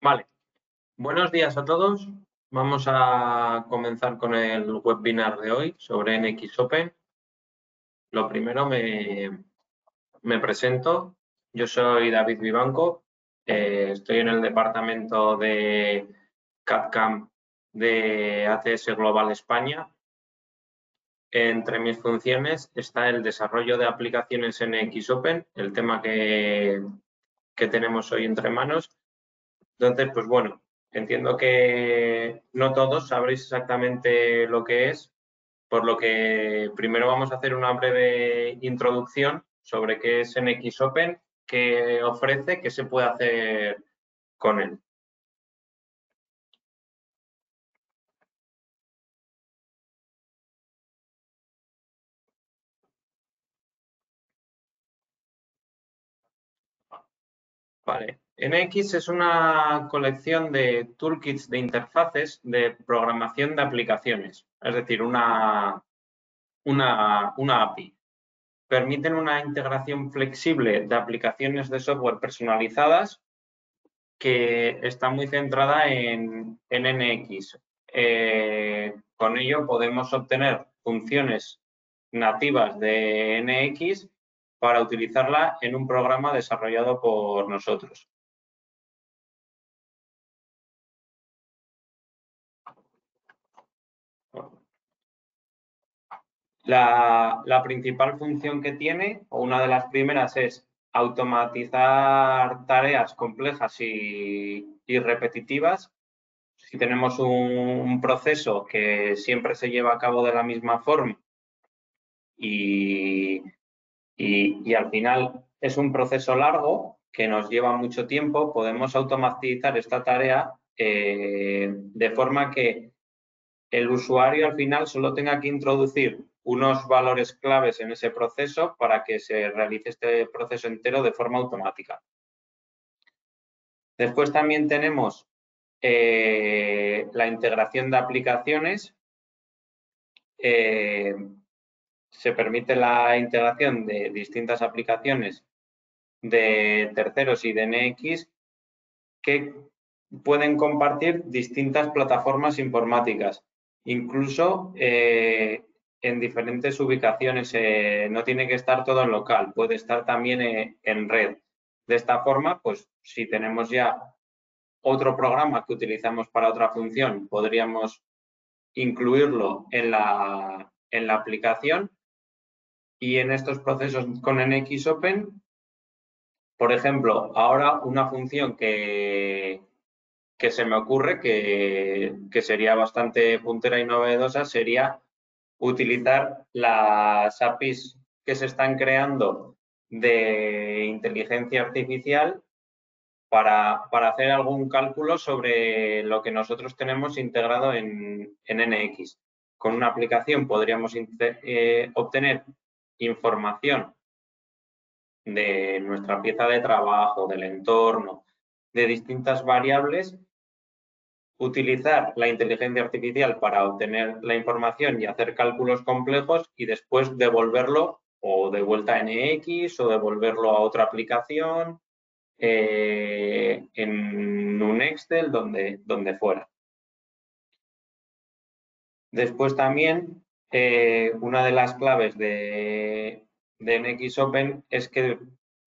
Vale, buenos días a todos. Vamos a comenzar con el webinar de hoy sobre NX Open. Lo primero me presento. Yo soy David Vivanco. Estoy en el departamento de CAD/CAM de ACS Global España. Entre mis funciones está el desarrollo de aplicaciones NX Open, el tema que tenemos hoy entre manos. Entonces, pues bueno, entiendo que no todos sabréis exactamente lo que es, por lo que primero vamos a hacer una breve introducción sobre qué es NX Open, qué ofrece, qué se puede hacer con él. Vale. NX es una colección de toolkits de interfaces de programación de aplicaciones, es decir, una API. Permiten una integración flexible de aplicaciones de software personalizadas que está muy centrada en NX. Con ello podemos obtener funciones nativas de NX para utilizarla en un programa desarrollado por nosotros. La principal función que tiene, o una de las primeras, es automatizar tareas complejas y repetitivas. Si tenemos un proceso que siempre se lleva a cabo de la misma forma y, y al final es un proceso largo que nos lleva mucho tiempo, podemos automatizar esta tarea de forma que el usuario al final solo tenga que introducir unos valores claves en ese proceso para que se realice este proceso entero de forma automática. Después también tenemos la integración de aplicaciones. Se permite la integración de distintas aplicaciones de terceros y de NX que pueden compartir distintas plataformas informáticas, incluso en diferentes ubicaciones. No tiene que estar todo en local, puede estar también en red. De esta forma, pues si tenemos ya otro programa que utilizamos para otra función, podríamos incluirlo en la aplicación. Y en estos procesos con NX Open, por ejemplo, ahora una función que se me ocurre que sería bastante puntera y novedosa sería utilizar las APIs que se están creando de inteligencia artificial para hacer algún cálculo sobre lo que nosotros tenemos integrado en NX. Con una aplicación podríamos obtener información de nuestra pieza de trabajo, del entorno, de distintas variables, utilizar la inteligencia artificial para obtener la información y hacer cálculos complejos y después devolverlo o de vuelta a NX o devolverlo a otra aplicación en un Excel, donde fuera. Después también, una de las claves de NX Open es que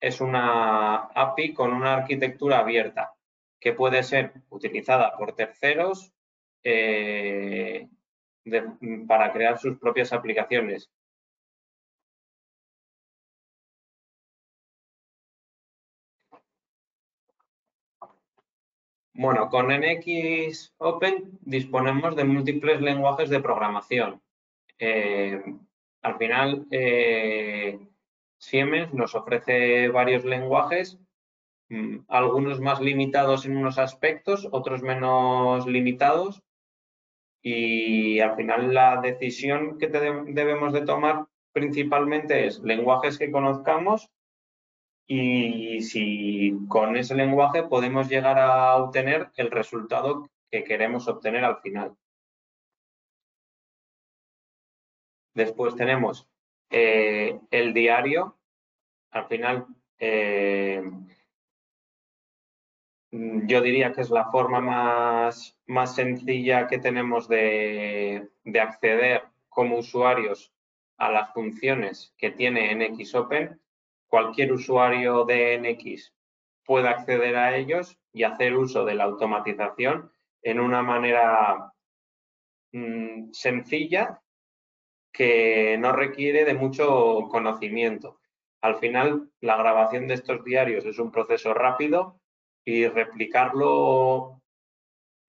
es una API con una arquitectura abierta que puede ser utilizada por terceros para crear sus propias aplicaciones. Bueno, con NX Open disponemos de múltiples lenguajes de programación. Al final, Siemens nos ofrece varios lenguajes, algunos más limitados en unos aspectos, otros menos limitados, y al final la decisión que debemos de tomar principalmente es lenguajes que conozcamos y si con ese lenguaje podemos llegar a obtener el resultado que queremos obtener al final. Después tenemos el diario. Al final, yo diría que es la forma más sencilla que tenemos de acceder como usuarios a las funciones que tiene NXOpen. Cualquier usuario de NX puede acceder a ellos y hacer uso de la automatización en una manera sencilla que no requiere de mucho conocimiento. Al final, la grabación de estos diarios es un proceso rápido y replicarlo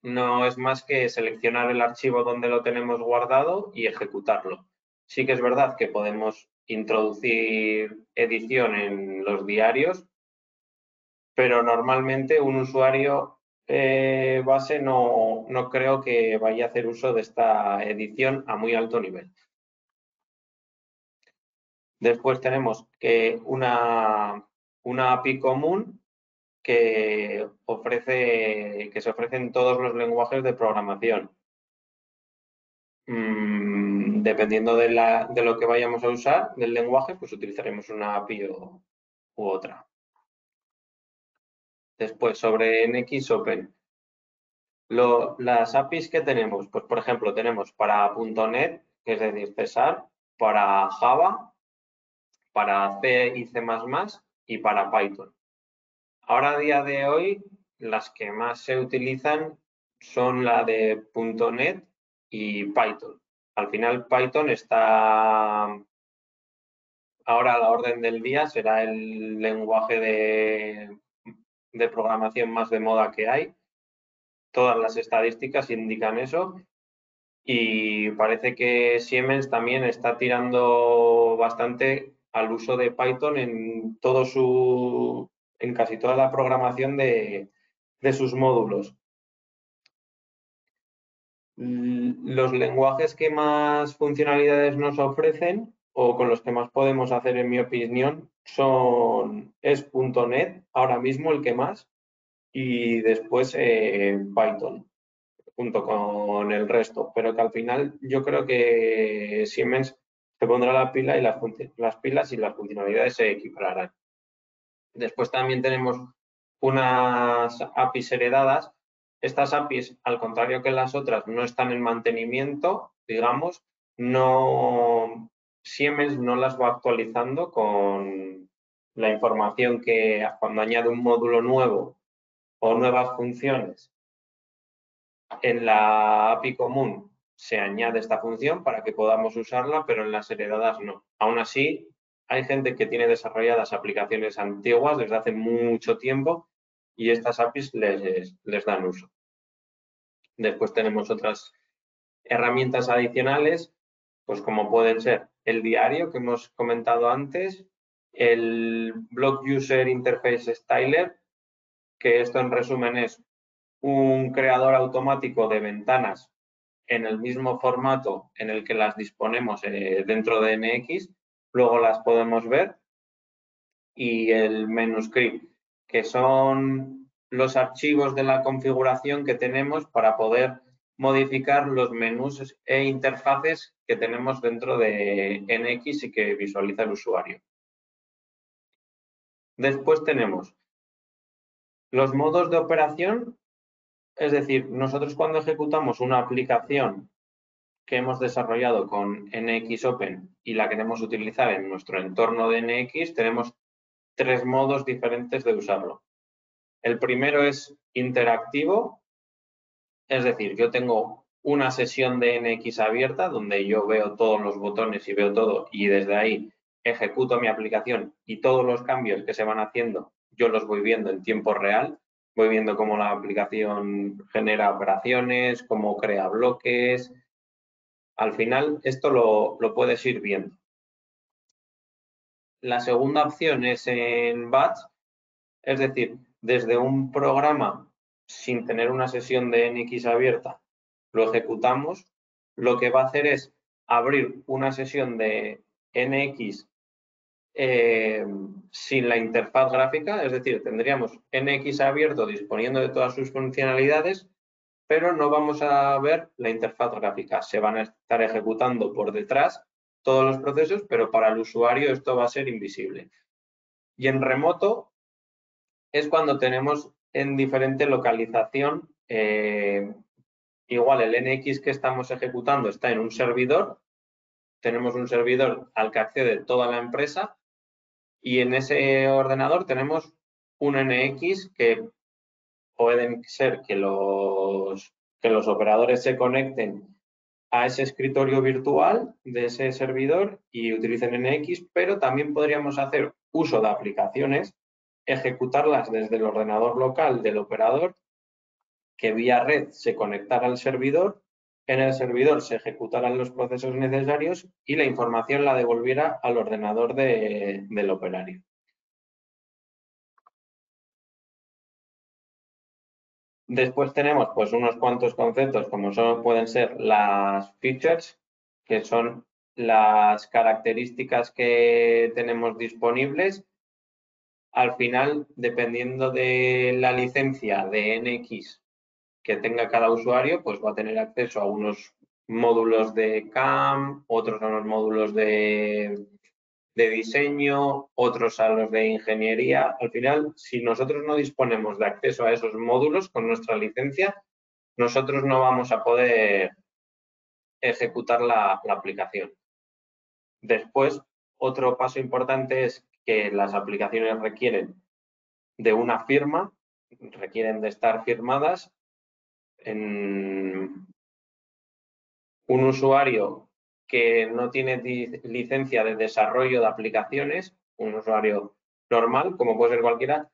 no es más que seleccionar el archivo donde lo tenemos guardado y ejecutarlo. Sí que es verdad que podemos introducir edición en los diarios, pero normalmente un usuario base no creo que vaya a hacer uso de esta edición a muy alto nivel. Después tenemos una API común que se ofrece en todos los lenguajes de programación. Dependiendo de lo que vayamos a usar, del lenguaje, pues utilizaremos una API u otra. Después, sobre NXOpen. Las APIs que tenemos, pues por ejemplo, tenemos para .NET, que es decir, César, para Java, para C y C++ y para Python. Ahora, a día de hoy, las que más se utilizan son la de .NET y Python. Al final, Python está ahora a la orden del día, será el lenguaje de programación más de moda que hay. Todas las estadísticas indican eso. Y parece que Siemens también está tirando bastante al uso de Python en casi toda la programación de sus módulos. Los lenguajes que más funcionalidades nos ofrecen o con los que más podemos hacer, en mi opinión, es .NET, ahora mismo el que más, y después Python, junto con el resto. Pero que al final yo creo que Siemens se pondrá la pila y las pilas y las funcionalidades se equipararán. Después también tenemos unas APIs heredadas. Estas APIs, al contrario que las otras, no están en mantenimiento, digamos, Siemens no las va actualizando con la información que cuando añade un módulo nuevo o nuevas funciones en la API común se añade esta función para que podamos usarla, pero en las heredadas no. Aún así, hay gente que tiene desarrolladas aplicaciones antiguas desde hace mucho tiempo y estas APIs les dan uso. Después tenemos otras herramientas adicionales, pues como pueden ser el diario que hemos comentado antes, el Block User Interface Styler, que esto en resumen es un creador automático de ventanas en el mismo formato en el que las disponemos dentro de NX, luego las podemos ver, y el menuscript, que son los archivos de la configuración que tenemos para poder modificar los menús e interfaces que tenemos dentro de NX y que visualiza el usuario. Después tenemos los modos de operación, es decir, nosotros cuando ejecutamos una aplicación que hemos desarrollado con NXOpen y la queremos utilizar en nuestro entorno de NX, tenemos tres modos diferentes de usarlo. El primero es interactivo, es decir, yo tengo una sesión de NX abierta donde yo veo todos los botones y veo todo y desde ahí ejecuto mi aplicación y todos los cambios que se van haciendo yo los voy viendo en tiempo real, voy viendo cómo la aplicación genera operaciones, cómo crea bloques. Al final esto lo puedes ir viendo. La segunda opción es en batch, es decir, desde un programa sin tener una sesión de NX abierta, lo ejecutamos. Lo que va a hacer es abrir una sesión de NX sin la interfaz gráfica, es decir, tendríamos NX abierto disponiendo de todas sus funcionalidades, pero no vamos a ver la interfaz gráfica. Se van a estar ejecutando por detrás todos los procesos, pero para el usuario esto va a ser invisible. Y en remoto es cuando tenemos en diferente localización. Igual el NX que estamos ejecutando está en un servidor, tenemos un servidor al que accede toda la empresa y en ese ordenador tenemos un NX que pueden ser que los operadores se conecten a ese escritorio virtual de ese servidor y utilicen NX, pero también podríamos hacer uso de aplicaciones, ejecutarlas desde el ordenador local del operador, que vía red se conectara al servidor, en el servidor se ejecutaran los procesos necesarios y la información la devolviera al ordenador del operario. Después tenemos pues unos cuantos conceptos como pueden ser las features, que son las características que tenemos disponibles. Al final, dependiendo de la licencia de NX que tenga cada usuario, pues va a tener acceso a unos módulos de CAM, otros a unos módulos de diseño, otros a los de ingeniería. Al final, si nosotros no disponemos de acceso a esos módulos con nuestra licencia, nosotros no vamos a poder ejecutar la aplicación. Después, otro paso importante es que las aplicaciones requieren de una firma, requieren de estar firmadas. En un usuario que no tiene licencia de desarrollo de aplicaciones, un usuario normal, como puede ser cualquiera,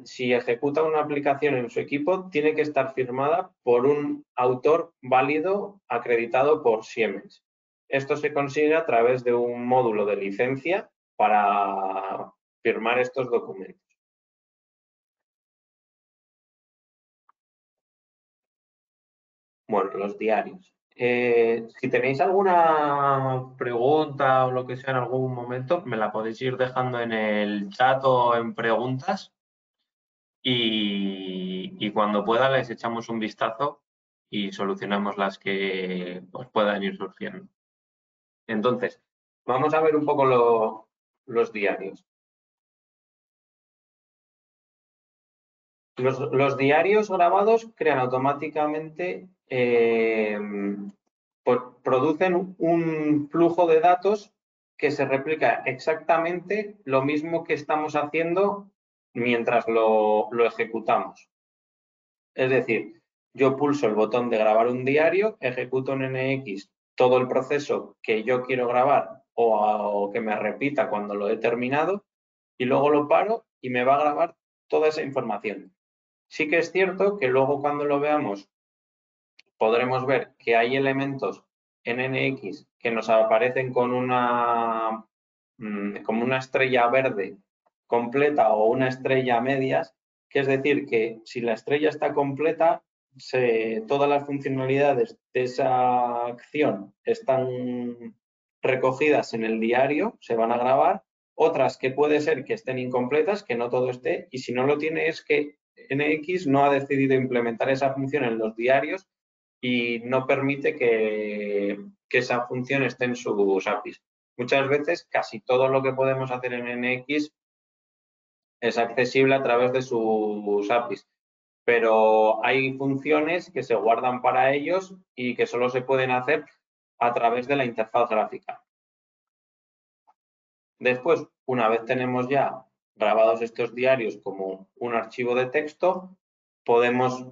si ejecuta una aplicación en su equipo, tiene que estar firmada por un autor válido acreditado por Siemens. Esto se consigue a través de un módulo de licencia para firmar estos documentos. Bueno, los diarios. Si tenéis alguna pregunta o lo que sea en algún momento, me la podéis ir dejando en el chat o en preguntas y cuando pueda les echamos un vistazo y solucionamos las que os puedan ir surgiendo. Entonces, vamos a ver un poco los diarios. Los diarios grabados crean automáticamente, producen un flujo de datos que se replica exactamente lo mismo que estamos haciendo mientras lo ejecutamos. Es decir, yo pulso el botón de grabar un diario, ejecuto en NX todo el proceso que yo quiero grabar o que me repita cuando lo he terminado y luego lo paro y me va a grabar toda esa información. Sí que es cierto que luego cuando lo veamos podremos ver que hay elementos en NX que nos aparecen con como una estrella verde completa o una estrella a medias, que es decir, que si la estrella está completa, todas las funcionalidades de esa acción están recogidas en el diario, se van a grabar, otras que puede ser que estén incompletas, que no todo esté, y si no lo tiene es que NX no ha decidido implementar esa función en los diarios y no permite que esa función esté en sus APIs. Muchas veces casi todo lo que podemos hacer en NX es accesible a través de sus APIs, pero hay funciones que se guardan para ellos y que solo se pueden hacer a través de la interfaz gráfica. Después, una vez tenemos ya grabados estos diarios como un archivo de texto, podemos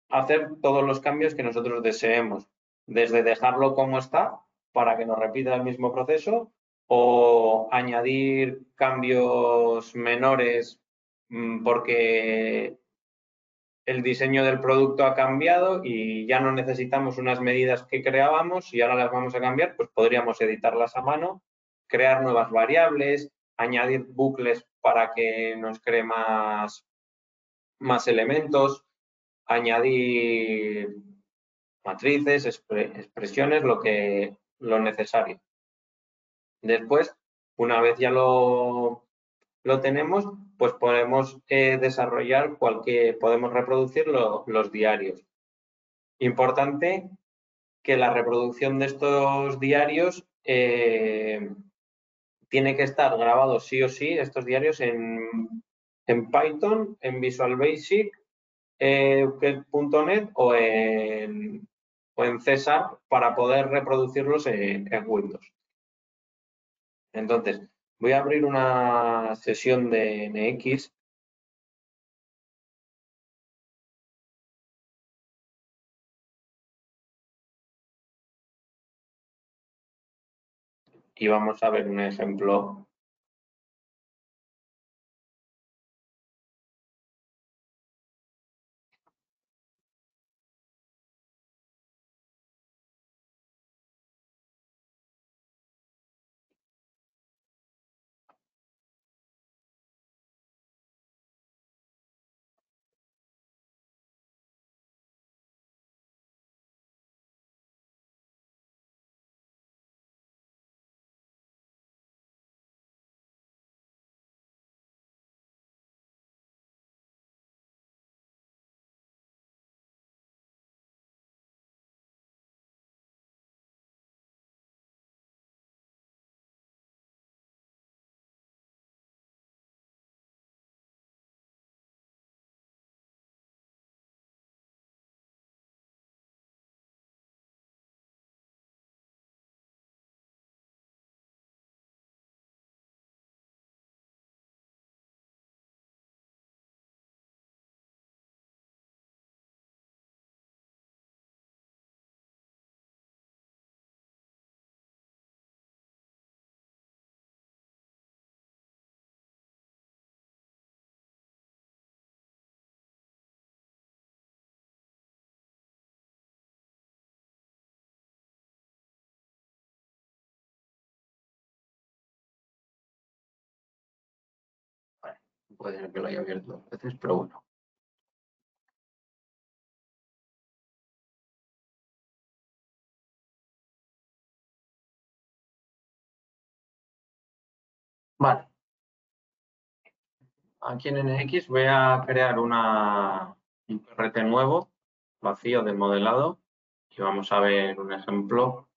hacer todos los cambios que nosotros deseemos, desde dejarlo como está para que nos repita el mismo proceso o añadir cambios menores porque el diseño del producto ha cambiado y ya no necesitamos unas medidas que creábamos y ahora las vamos a cambiar, pues podríamos editarlas a mano, crear nuevas variables, añadir bucles para que nos cree más elementos, añadir matrices, expresiones, lo necesario. Después, una vez ya lo tenemos, pues podemos desarrollar podemos reproducir los diarios. Importante que la reproducción de estos diarios tiene que estar grabado sí o sí, estos diarios, en en Python, en Visual Basic, .NET o en C# para poder reproducirlos en Windows. Entonces, voy a abrir una sesión de NX. Y vamos a ver un ejemplo. Puede ser que lo haya abierto dos veces, pero bueno. Vale. Aquí en NX voy a crear un PRT nuevo, vacío de modelado, y vamos a ver un ejemplo.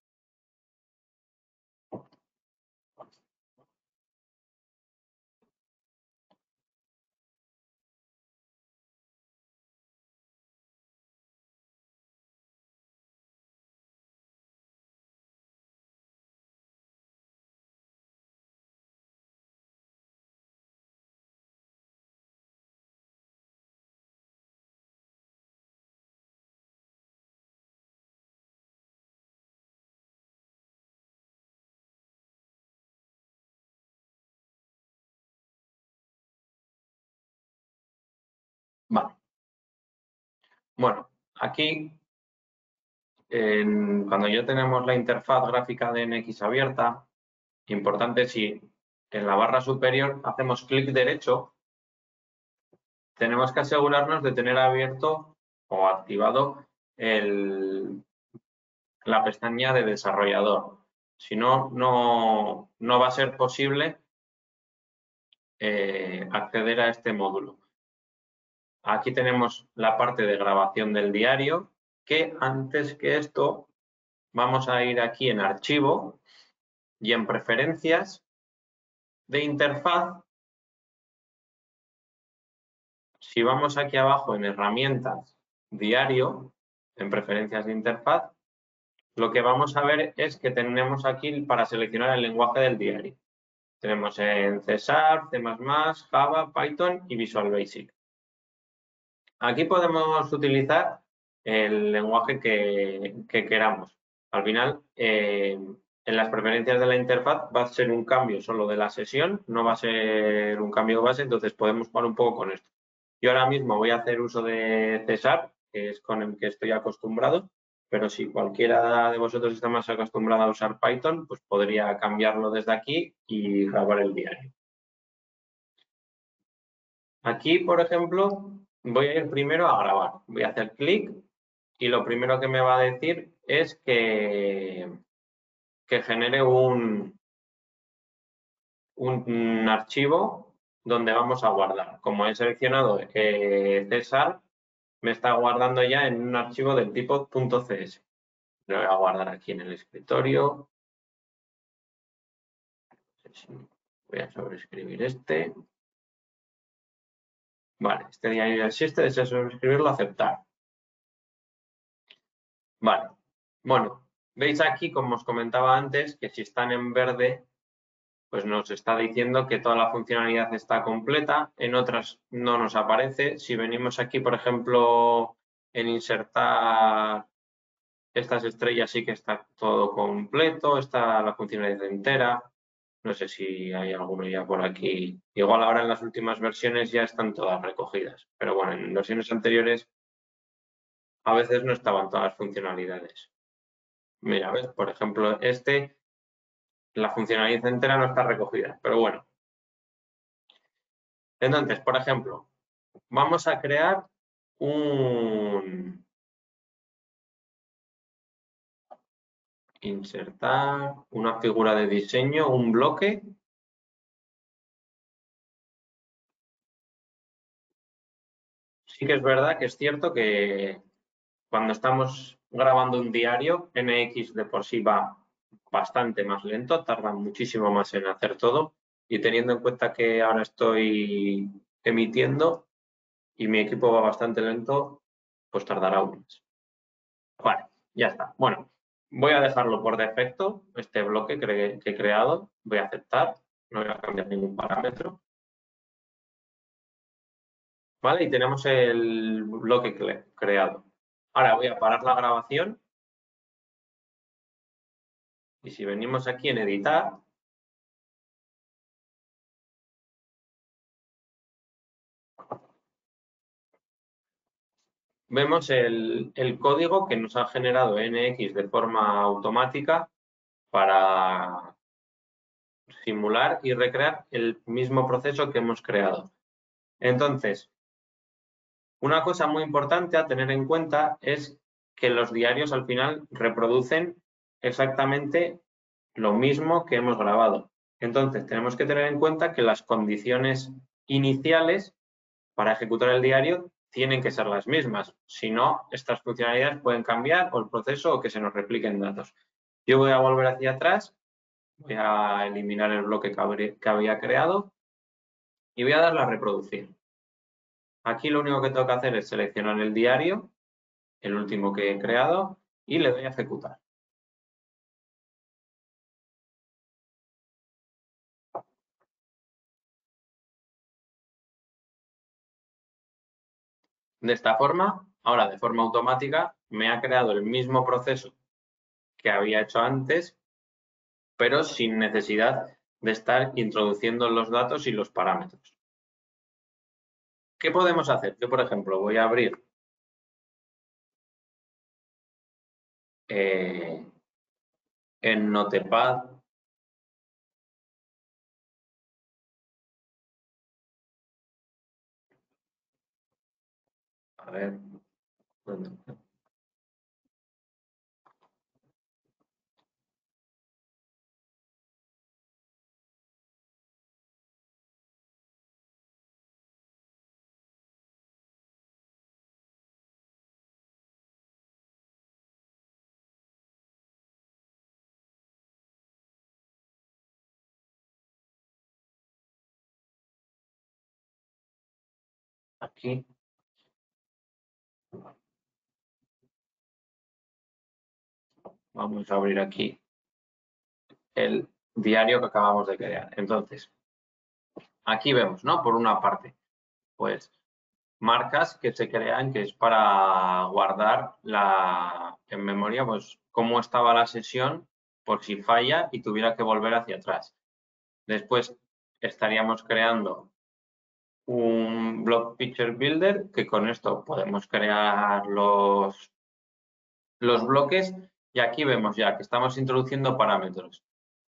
Vale. Bueno, aquí, cuando ya tenemos la interfaz gráfica de NX abierta, importante si en la barra superior hacemos clic derecho, tenemos que asegurarnos de tener abierto o activado la pestaña de desarrollador. Si no, no va a ser posible acceder a este módulo. Aquí tenemos la parte de grabación del diario, que antes que esto vamos a ir aquí en archivo y en preferencias de interfaz. Si vamos aquí abajo en herramientas, diario, en preferencias de interfaz, lo que vamos a ver es que tenemos aquí para seleccionar el lenguaje del diario. Tenemos en C#, C++, Java, Python y Visual Basic. Aquí podemos utilizar el lenguaje que queramos. Al final, en las preferencias de la interfaz va a ser un cambio solo de la sesión, no va a ser un cambio base, entonces podemos jugar un poco con esto. Yo ahora mismo voy a hacer uso de C#, que es con el que estoy acostumbrado, pero si cualquiera de vosotros está más acostumbrado a usar Python, pues podría cambiarlo desde aquí y grabar el diario. Aquí, por ejemplo, voy a ir primero a grabar. Voy a hacer clic y lo primero que me va a decir es que genere un archivo donde vamos a guardar. Como he seleccionado César, me está guardando ya en un archivo del tipo .cs. Lo voy a guardar aquí en el escritorio. Voy a sobreescribir este. Vale, este diario ya existe, deseo suscribirlo, aceptar. Vale, bueno, veis aquí, como os comentaba antes, que si están en verde, pues nos está diciendo que toda la funcionalidad está completa, en otras no nos aparece. Si venimos aquí, por ejemplo, en insertar estas estrellas, sí que está todo completo, está la funcionalidad entera. No sé si hay alguno ya por aquí. Igual ahora en las últimas versiones ya están todas recogidas, pero bueno, en versiones anteriores a veces no estaban todas las funcionalidades. Mira, ¿ves? Por ejemplo, la funcionalidad entera no está recogida, pero bueno. Entonces, por ejemplo, vamos a crear insertar una figura de diseño, un bloque. Sí que es verdad que es cierto que cuando estamos grabando un diario, NX de por sí va bastante más lento, tarda muchísimo más en hacer todo, y teniendo en cuenta que ahora estoy emitiendo y mi equipo va bastante lento, pues tardará aún más. Vale, ya está. Bueno, voy a dejarlo por defecto, este bloque que he creado, voy a aceptar, no voy a cambiar ningún parámetro. Vale, y tenemos el bloque creado. Ahora voy a parar la grabación y si venimos aquí en editar, vemos el código que nos ha generado NX de forma automática para simular y recrear el mismo proceso que hemos creado. Entonces, una cosa muy importante a tener en cuenta es que los diarios al final reproducen exactamente lo mismo que hemos grabado. Entonces, tenemos que tener en cuenta que las condiciones iniciales para ejecutar el diario tienen que ser las mismas. Si no, estas funcionalidades pueden cambiar o el proceso o que se nos repliquen datos. Yo voy a volver hacia atrás, voy a eliminar el bloque que había creado y voy a darle a reproducir. Aquí lo único que tengo que hacer es seleccionar el diario, el último que he creado, y le doy a ejecutar. De esta forma, ahora de forma automática, me ha creado el mismo proceso que había hecho antes, pero sin necesidad de estar introduciendo los datos y los parámetros. ¿Qué podemos hacer? Yo, por ejemplo, voy a abrir en Notepad. A ver, ¿dónde? Aquí. Vamos a abrir aquí el diario que acabamos de crear. Entonces, aquí vemos, ¿no? Por una parte, pues marcas que se crean que es para guardar en memoria, pues cómo estaba la sesión por si falla y tuviera que volver hacia atrás. Después estaríamos creando un Block Picture Builder que con esto podemos crear los bloques y aquí vemos ya que estamos introduciendo parámetros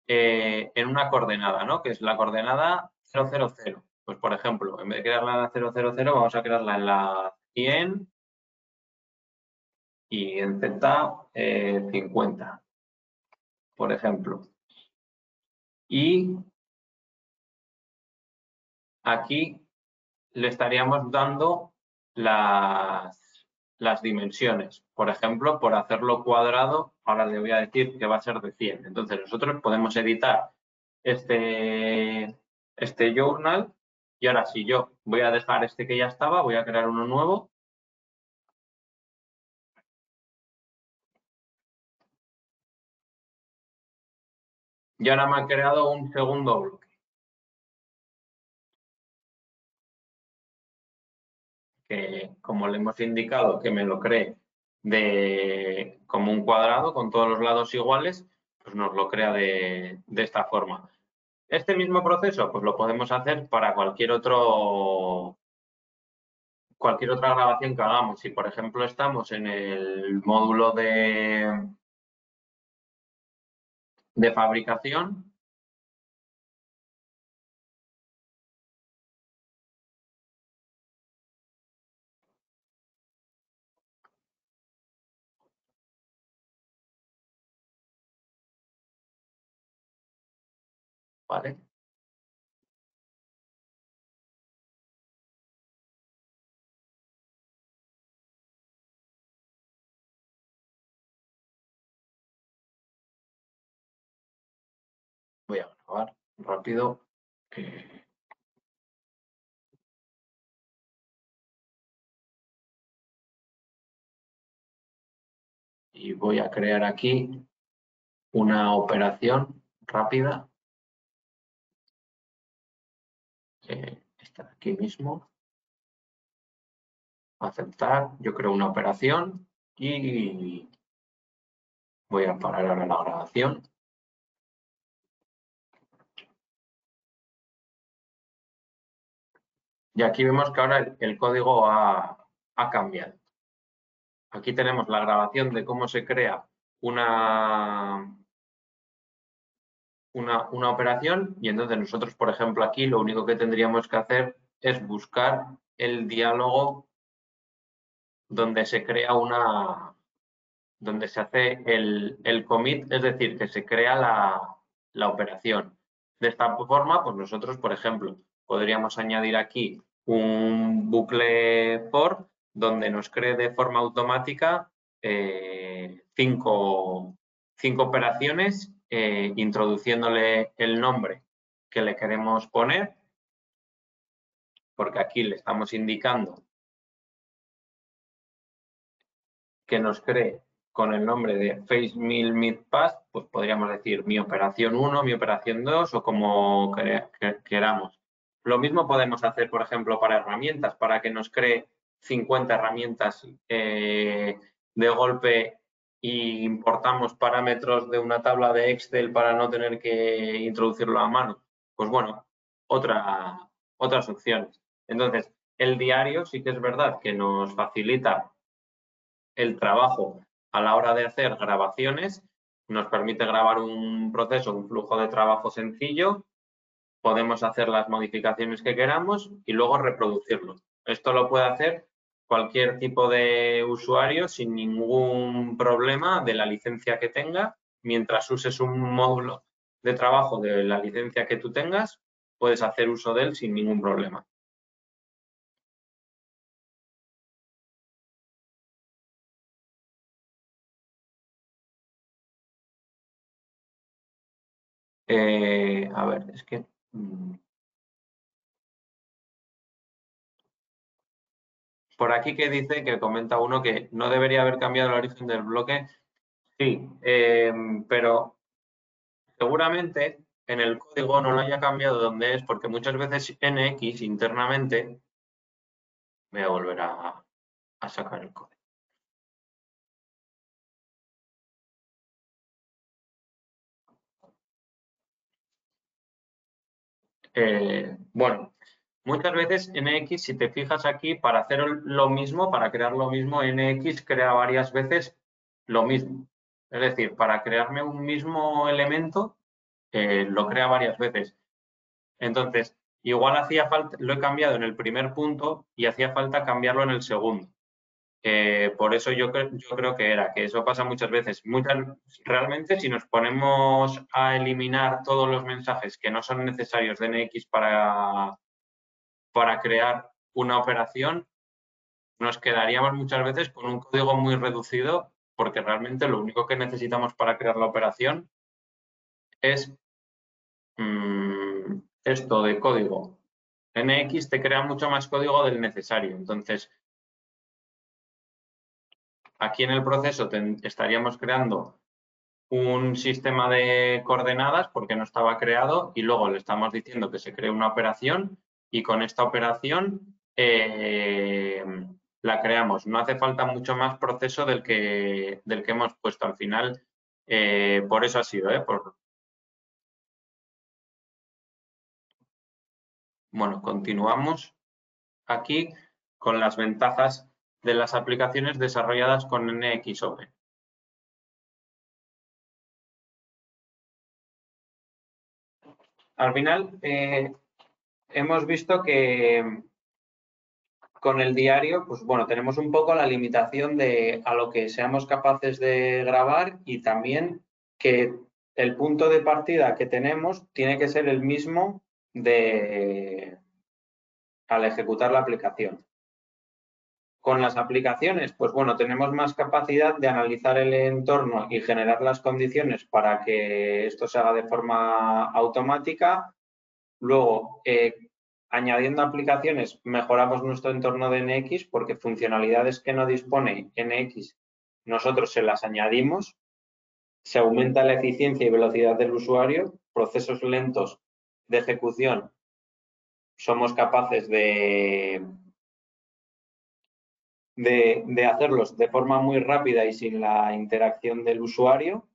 en una coordenada, ¿no? Que es la coordenada 000. Pues, por ejemplo, en vez de crearla en la 000, vamos a crearla en la 100 y en Z 50, por ejemplo. Y aquí le estaríamos dando las dimensiones. Por ejemplo, por hacerlo cuadrado, ahora le voy a decir que va a ser de 100. Entonces, nosotros podemos editar este journal Y ahora si yo voy a dejar este que ya estaba, voy a crear uno nuevo. Y ahora me ha creado un segundo bloque. Que como le hemos indicado que me lo cree como un cuadrado con todos los lados iguales, pues nos lo crea de esta forma. Este mismo proceso pues lo podemos hacer para cualquier otra grabación que hagamos. Si por ejemplo estamos en el módulo de fabricación, ¿vale? Voy a grabar rápido. Y voy a crear aquí una operación rápida. Está aquí mismo. Aceptar. Yo creo una operación y voy a parar ahora la grabación. Y aquí vemos que ahora el código ha cambiado. Aquí tenemos la grabación de cómo se crea una operación y entonces nosotros, por ejemplo, aquí lo único que tendríamos que hacer es buscar el diálogo donde se crea donde se hace el commit, es decir, que se crea la operación. De esta forma, pues nosotros, por ejemplo, podríamos añadir aquí un bucle for donde nos cree de forma automática cinco operaciones, introduciéndole el nombre que le queremos poner, porque aquí le estamos indicando que nos cree con el nombre de FaceMill MidPass, pues podríamos decir mi operación 1, mi operación 2 o como queramos. Lo mismo podemos hacer, por ejemplo, para herramientas, para que nos cree 50 herramientas de golpe y importamos parámetros de una tabla de Excel para no tener que introducirlo a mano. Pues bueno, otras opciones. Entonces, el diario sí que es verdad que nos facilita el trabajo a la hora de hacer grabaciones, nos permite grabar un proceso, un flujo de trabajo sencillo, podemos hacer las modificaciones que queramos y luego reproducirlo. Esto lo puede hacer cualquier tipo de usuario sin ningún problema de la licencia que tenga. Mientras uses un módulo de trabajo de la licencia que tú tengas, puedes hacer uso de él sin ningún problema. A ver, es que... Por aquí que dice, que comenta uno que no debería haber cambiado el origen del bloque. Sí, pero seguramente en el código no lo haya cambiado donde es, porque muchas veces NX internamente, voy a volver a sacar el código. Bueno, muchas veces NX, si te fijas aquí, para hacer lo mismo, para crear lo mismo, NX crea varias veces lo mismo. Es decir, para crearme un mismo elemento, lo crea varias veces. Entonces, igual hacía falta, lo he cambiado en el primer punto y hacía falta cambiarlo en el segundo. Por eso yo creo que era, que eso pasa muchas veces. Realmente, si nos ponemos a eliminar todos los mensajes que no son necesarios de NX para crear una operación, nos quedaríamos muchas veces con un código muy reducido, porque realmente lo único que necesitamos para crear la operación es esto de código NX te crea mucho más código del necesario. Entonces, aquí en el proceso estaríamos creando un sistema de coordenadas porque no estaba creado y luego le estamos diciendo que se cree una operación y con esta operación la creamos. No hace falta mucho más proceso del que hemos puesto al final. Por eso ha sido, Bueno, continuamos aquí con las ventajas de las aplicaciones desarrolladas con NXOpen. Al final, hemos visto que con el diario, pues bueno, tenemos un poco la limitación de a lo que seamos capaces de grabar y también que el punto de partida que tenemos tiene que ser el mismo al ejecutar la aplicación. Con las aplicaciones, pues bueno, tenemos más capacidad de analizar el entorno y generar las condiciones para que esto se haga de forma automática. Luego, añadiendo aplicaciones, mejoramos nuestro entorno de NX porque funcionalidades que no dispone NX, nosotros se las añadimos, se aumenta la eficiencia y velocidad del usuario, procesos lentos de ejecución, somos capaces de hacerlos de forma muy rápida y sin la interacción del usuario.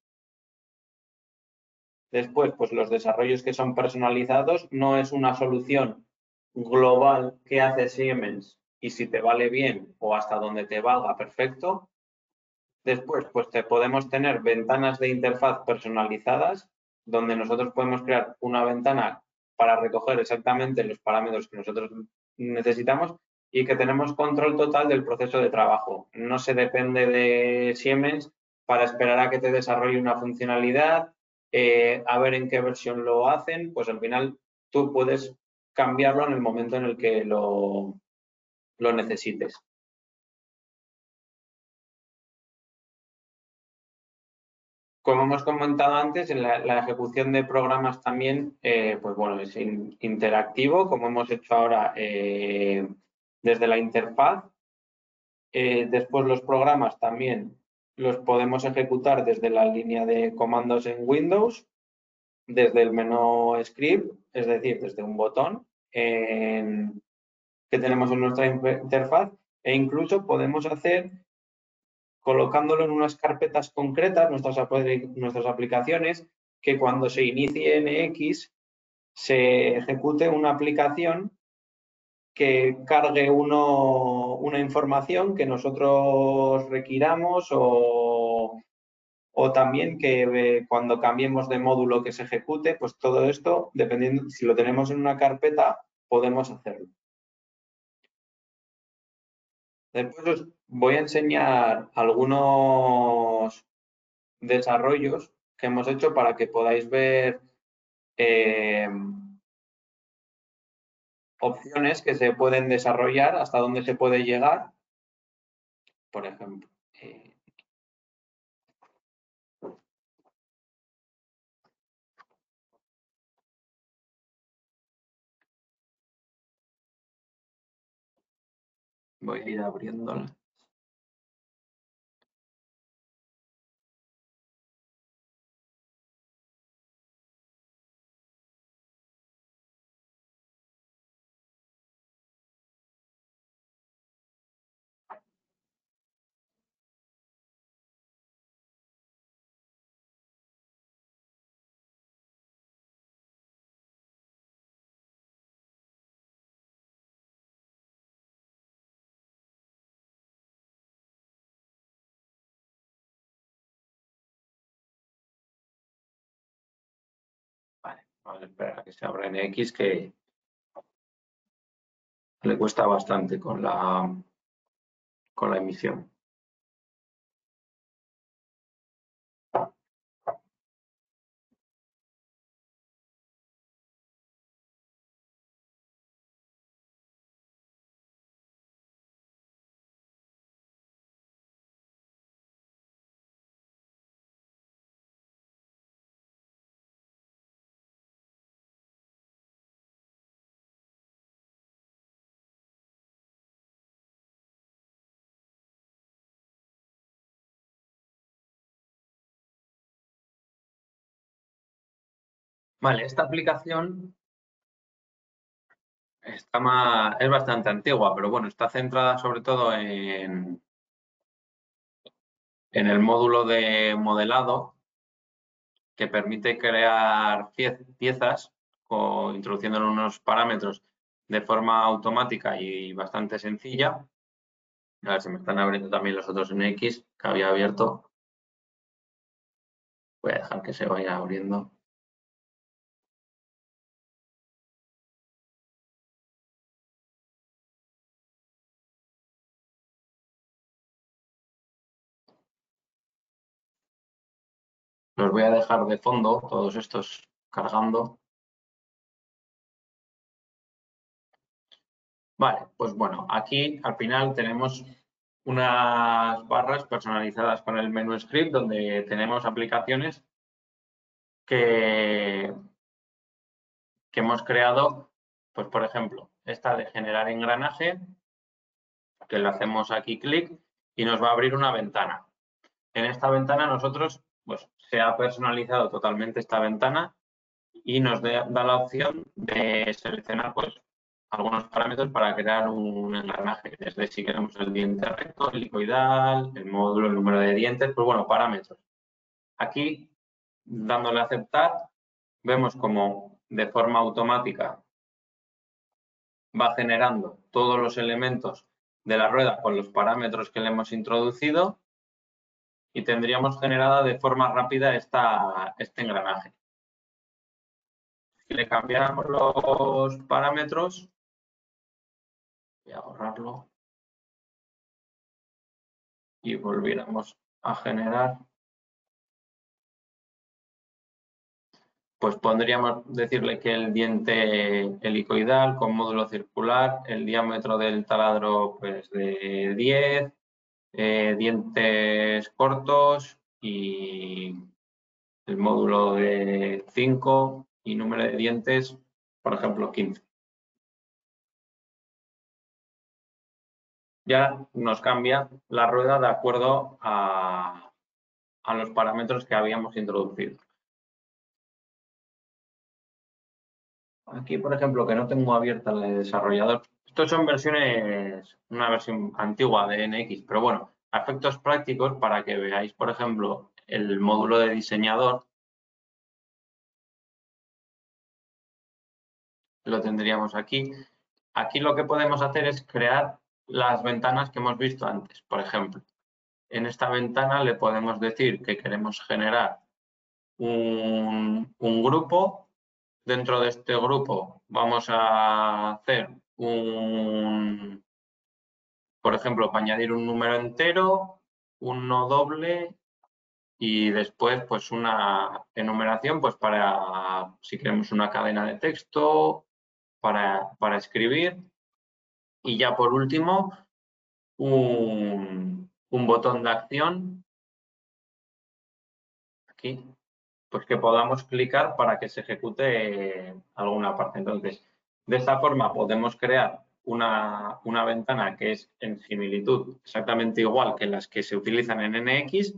Después, pues los desarrollos que son personalizados no es una solución global que hace Siemens y si te vale bien o hasta donde te valga, perfecto. Después, pues te podemos tener ventanas de interfaz personalizadas donde nosotros podemos crear una ventana para recoger exactamente los parámetros que nosotros necesitamos y que tenemos control total del proceso de trabajo. No se depende de Siemens para esperar a que te desarrolle una funcionalidad, a ver en qué versión lo hacen, pues al final tú puedes cambiarlo en el momento en el que lo necesites. Como hemos comentado antes, en la ejecución de programas también, pues bueno, es interactivo, como hemos hecho ahora desde la interfaz. Después los programas también los podemos ejecutar desde la línea de comandos en Windows, desde el menú script, es decir, desde un botón que tenemos en nuestra interfaz e incluso podemos hacer colocándolo en unas carpetas concretas, nuestras aplicaciones, que cuando se inicie NX se ejecute una aplicación que cargue una información que nosotros requiramos o también que cuando cambiemos de módulo que se ejecute, pues todo esto, dependiendo, si lo tenemos en una carpeta, podemos hacerlo. Después os voy a enseñar algunos desarrollos que hemos hecho para que podáis ver opciones que se pueden desarrollar, hasta dónde se puede llegar. Por ejemplo, voy a ir abriéndola. Vale, vamos a esperar a que se abra NX, que le cuesta bastante con la emisión. Vale, esta aplicación es bastante antigua, pero bueno, está centrada sobre todo en el módulo de modelado que permite crear piezas introduciendo unos parámetros de forma automática y bastante sencilla. A ver, se me están abriendo también los otros NX que había abierto. Voy a dejar que se vaya abriendo. Los voy a dejar de fondo, todos estos cargando. Vale, pues bueno, aquí al final tenemos unas barras personalizadas con el menú script donde tenemos aplicaciones que hemos creado, pues por ejemplo, esta de generar engranaje, que le hacemos aquí clic y nos va a abrir una ventana. En esta ventana nosotros, pues se ha personalizado totalmente esta ventana y nos da la opción de seleccionar pues algunos parámetros para crear un engranaje, desde si queremos el diente recto, el helicoidal, el módulo, el número de dientes, pues bueno, parámetros. Aquí, dándole a aceptar, vemos como de forma automática va generando todos los elementos de la rueda con los parámetros que le hemos introducido y tendríamos generada de forma rápida este engranaje. Si le cambiáramos los parámetros, voy a borrarlo, y volviéramos a generar, pues podríamos decirle que el diente helicoidal con módulo circular, el diámetro del taladro pues de 10, dientes cortos y el módulo de 5 y número de dientes, por ejemplo, 15. Ya nos cambia la rueda de acuerdo a los parámetros que habíamos introducido. Aquí, por ejemplo, que no tengo abierta la de desarrollador. Estos son versiones, una versión antigua de NX, pero bueno, a efectos prácticos, para que veáis, por ejemplo, el módulo de diseñador, lo tendríamos aquí. Aquí lo que podemos hacer es crear las ventanas que hemos visto antes. Por ejemplo, en esta ventana le podemos decir que queremos generar un grupo. Dentro de este grupo vamos a hacer por ejemplo, para añadir un número entero, un no doble y después pues una enumeración pues para si queremos una cadena de texto, para escribir y ya por último un botón de acción aquí pues que podamos clicar para que se ejecute alguna parte. Entonces, de esta forma podemos crear una ventana que es en similitud exactamente igual que las que se utilizan en NX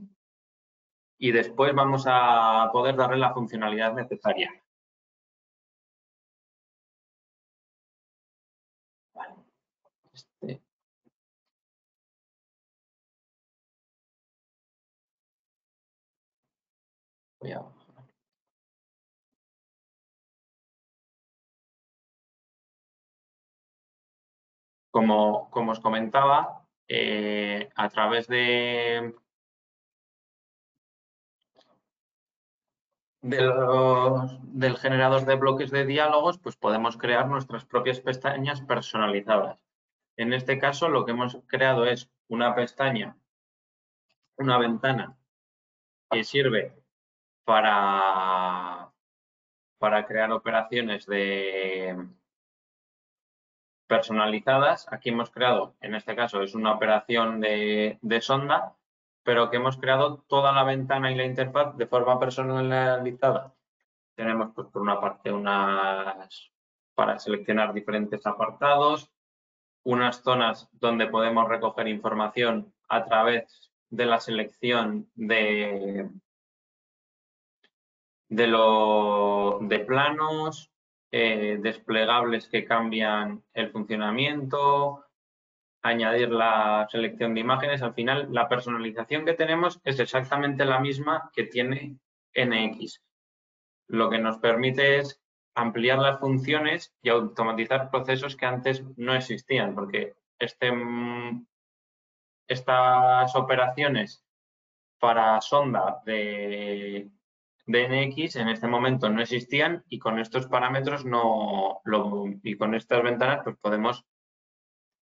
y después vamos a poder darle la funcionalidad necesaria. Vale. Voy a... Como os comentaba, a través del generador de bloques de diálogos, pues podemos crear nuestras propias pestañas personalizadas. En este caso, lo que hemos creado es una pestaña, una ventana que sirve para crear operaciones personalizadas. Aquí hemos creado, en este caso, es una operación de sonda, pero que hemos creado toda la ventana y la interfaz de forma personalizada. Tenemos, pues, por una parte, unas para seleccionar diferentes apartados, unas zonas donde podemos recoger información a través de la selección de de planos, desplegables que cambian el funcionamiento, añadir la selección de imágenes. Al final, la personalización que tenemos es exactamente la misma que tiene NX. Lo que nos permite es ampliar las funciones y automatizar procesos que antes no existían, porque estas operaciones para sonda de NX en este momento no existían y con estos parámetros y con estas ventanas pues podemos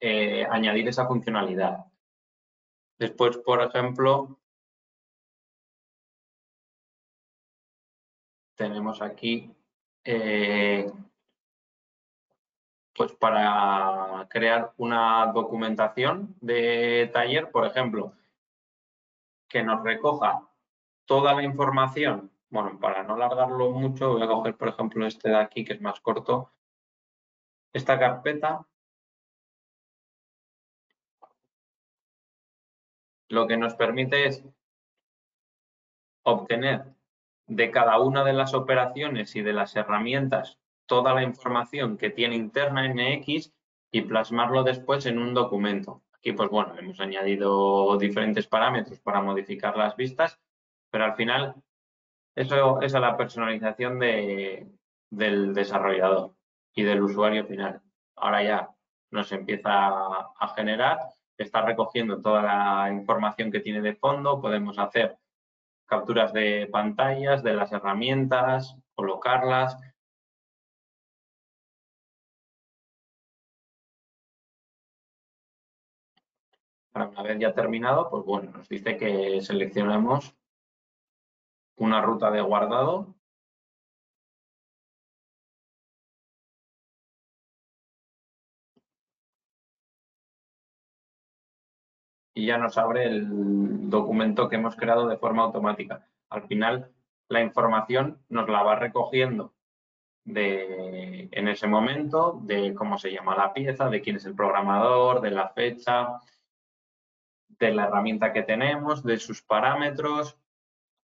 añadir esa funcionalidad. Después, por ejemplo, tenemos aquí pues para crear una documentación de taller, por ejemplo, que nos recoja toda la información. Bueno, para no alargarlo mucho, voy a coger, por ejemplo, este de aquí, que es más corto. Esta carpeta lo que nos permite es obtener de cada una de las operaciones y de las herramientas toda la información que tiene interna NX y plasmarlo después en un documento. Aquí, pues bueno, hemos añadido diferentes parámetros para modificar las vistas, pero al final eso es a la personalización del desarrollador y del usuario final. Ahora ya nos empieza a generar, está recogiendo toda la información que tiene de fondo, podemos hacer capturas de pantallas, de las herramientas, colocarlas. Para una vez ya terminado, pues bueno, nos dice que seleccionemos una ruta de guardado. Y ya nos abre el documento que hemos creado de forma automática. Al final, la información nos la va recogiendo en ese momento, de cómo se llama la pieza, de quién es el programador, de la fecha, de la herramienta que tenemos, de sus parámetros.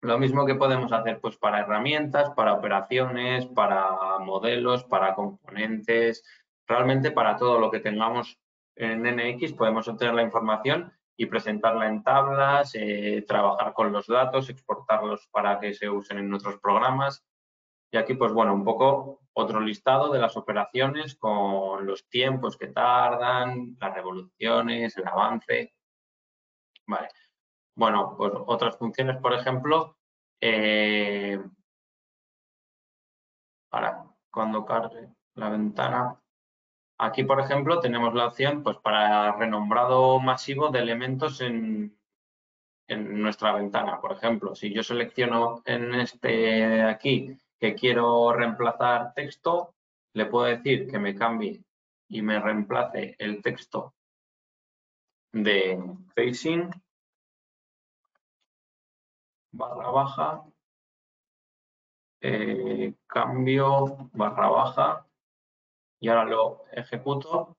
Lo mismo que podemos hacer pues para herramientas, para operaciones, para modelos, para componentes, realmente para todo lo que tengamos en NX podemos obtener la información y presentarla en tablas, trabajar con los datos, exportarlos para que se usen en nuestros programas. Y aquí, pues bueno, un poco otro listado de las operaciones con los tiempos que tardan, las revoluciones, el avance. Vale. Bueno, pues otras funciones, por ejemplo, para cuando cargue la ventana. Aquí, por ejemplo, tenemos la opción pues, para renombrado masivo de elementos en nuestra ventana. Por ejemplo, si yo selecciono en este de aquí que quiero reemplazar texto, le puedo decir que me cambie y me reemplace el texto de facing /baja cambio /baja y ahora lo ejecuto.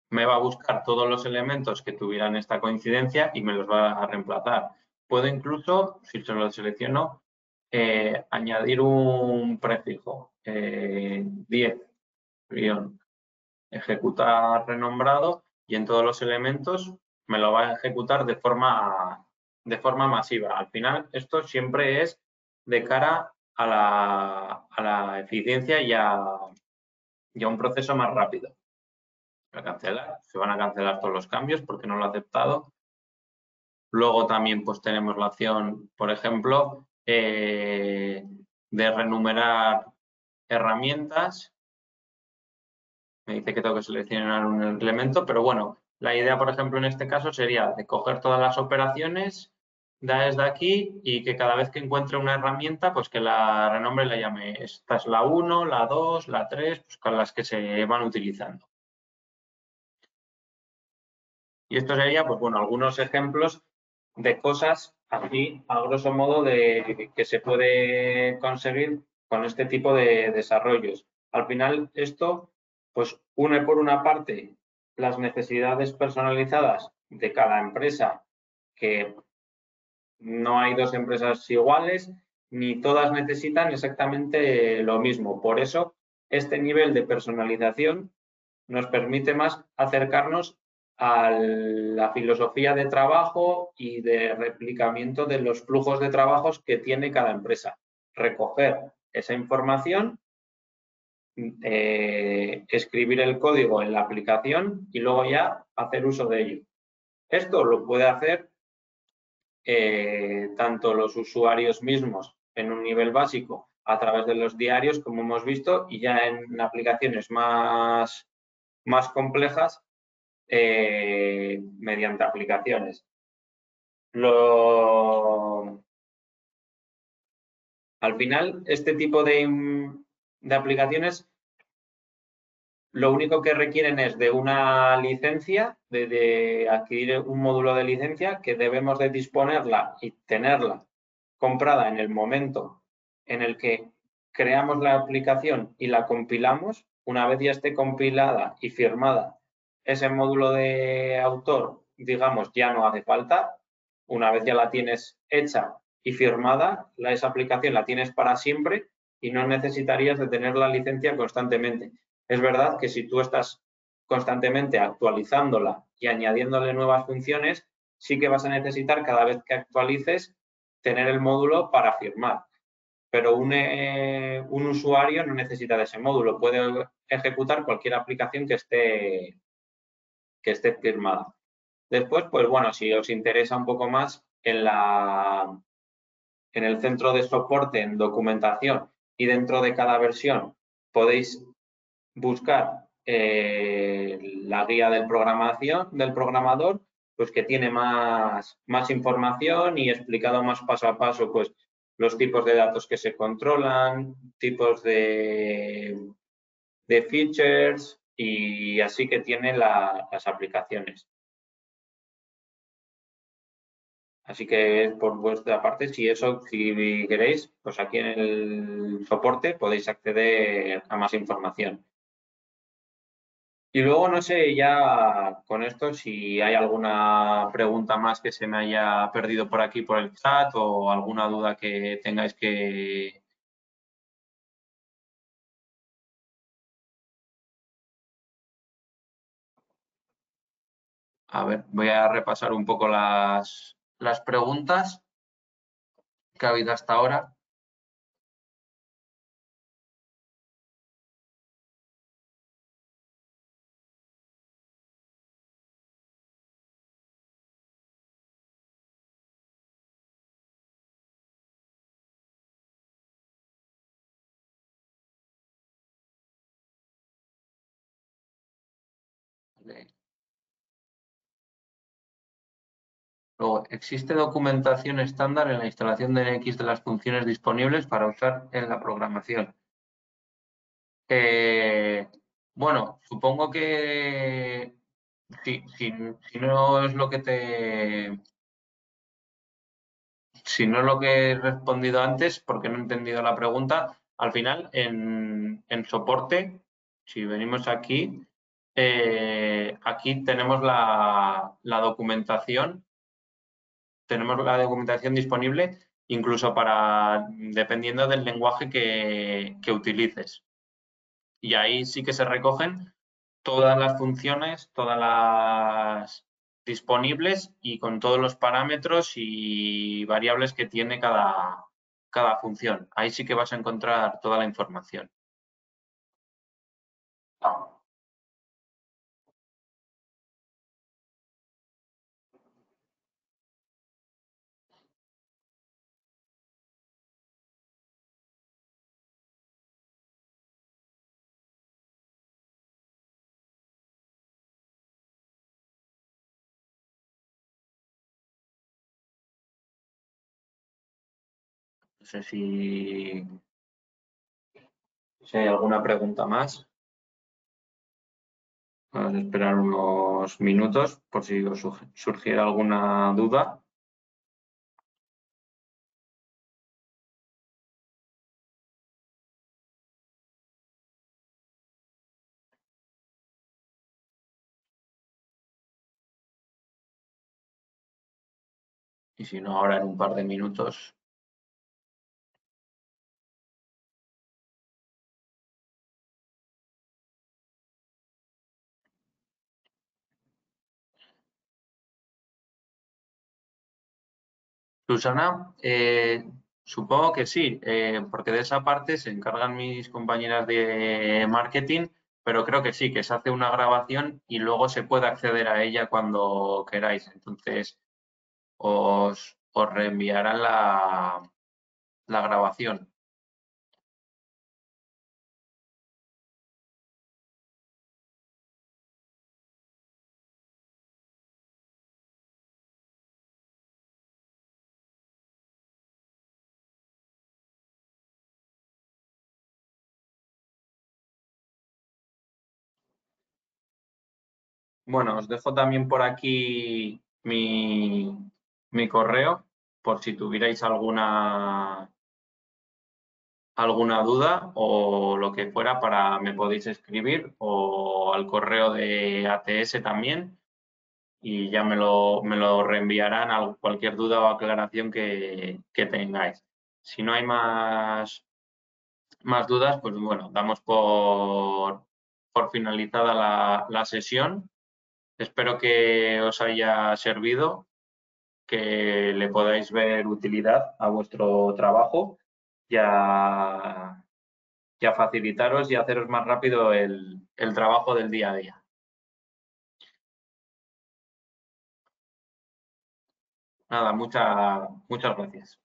Me va a buscar todos los elementos que tuvieran esta coincidencia y me los va a reemplazar. Puedo incluso, si se lo selecciono, añadir un prefijo, 10, ejecutar renombrado y en todos los elementos me lo va a ejecutar de forma masiva. Al final, esto siempre es de cara a la eficiencia y a un proceso más rápido. A cancelar, se van a cancelar todos los cambios porque no lo ha aceptado. Luego también pues tenemos la opción, por ejemplo, de renumerar herramientas. Me dice que tengo que seleccionar un elemento, pero bueno, la idea, por ejemplo, en este caso sería de coger todas las operaciones desde aquí y que cada vez que encuentre una herramienta, pues que la renombre y la llame. Esta es la 1, la 2, la 3, pues con las que se van utilizando. Y esto sería, pues bueno, algunos ejemplos de cosas así, a grosso modo, que se puede conseguir con este tipo de desarrollos. Al final, esto, pues, une por una parte las necesidades personalizadas de cada empresa, que no hay dos empresas iguales, ni todas necesitan exactamente lo mismo. Por eso, este nivel de personalización nos permite más acercarnos a la filosofía de trabajo y de replicamiento de los flujos de trabajos que tiene cada empresa. Recoger esa información, escribir el código en la aplicación y luego ya hacer uso de ello. Esto lo puede hacer tanto los usuarios mismos en un nivel básico a través de los diarios, como hemos visto, y ya en aplicaciones más complejas mediante aplicaciones. Al final, este tipo de aplicaciones lo único que requieren es de una licencia, de adquirir un módulo de licencia que debemos de disponerla y tenerla comprada en el momento en el que creamos la aplicación y la compilamos. Una vez ya esté compilada y firmada, ese módulo de autor, digamos, ya no hace falta. Una vez ya la tienes hecha y firmada, esa aplicación la tienes para siempre y no necesitarías de tener la licencia constantemente. Es verdad que si tú estás constantemente actualizándola y añadiéndole nuevas funciones, sí que vas a necesitar cada vez que actualices tener el módulo para firmar. Pero un usuario no necesita de ese módulo, puede ejecutar cualquier aplicación que esté firmada. Después, pues bueno, si os interesa un poco más en el centro de soporte, en documentación y dentro de cada versión podéis buscar la guía del programador, pues que tiene más información y explicado más paso a paso, pues los tipos de datos que se controlan, tipos de features y así que tiene las aplicaciones. Así que por vuestra parte, si queréis, pues aquí en el soporte podéis acceder a más información. Y luego, no sé, ya con esto, si hay alguna pregunta más que se me haya perdido por aquí por el chat o alguna duda que tengáis que... A ver, voy a repasar un poco las preguntas que ha habido hasta ahora. Luego, ¿existe documentación estándar en la instalación de NX de las funciones disponibles para usar en la programación? Bueno, supongo que si no es lo que si no es lo que he respondido antes, porque no he entendido la pregunta, al final en soporte, si venimos aquí, aquí tenemos la documentación, disponible incluso dependiendo del lenguaje que utilices. Y ahí sí que se recogen todas las funciones, todas las disponibles y con todos los parámetros y variables que tiene cada función. Ahí sí que vas a encontrar toda la información. No sé si hay alguna pregunta más. Vamos a esperar unos minutos por si os surgiera alguna duda. Y si no, ahora en un par de minutos Susana, supongo que sí, porque de esa parte se encargan mis compañeras de marketing, pero creo que sí, que se hace una grabación y luego se puede acceder a ella cuando queráis. Entonces, os reenviarán la grabación. Bueno, os dejo también por aquí mi correo, por si tuvierais alguna duda o lo que fuera, me podéis escribir o al correo de ATS también y ya me lo reenviarán a cualquier duda o aclaración que tengáis. Si no hay más dudas, pues bueno, damos por finalizada la sesión. Espero que os haya servido, que le podáis ver utilidad a vuestro trabajo y a facilitaros y haceros más rápido el trabajo del día a día. Nada, muchas gracias.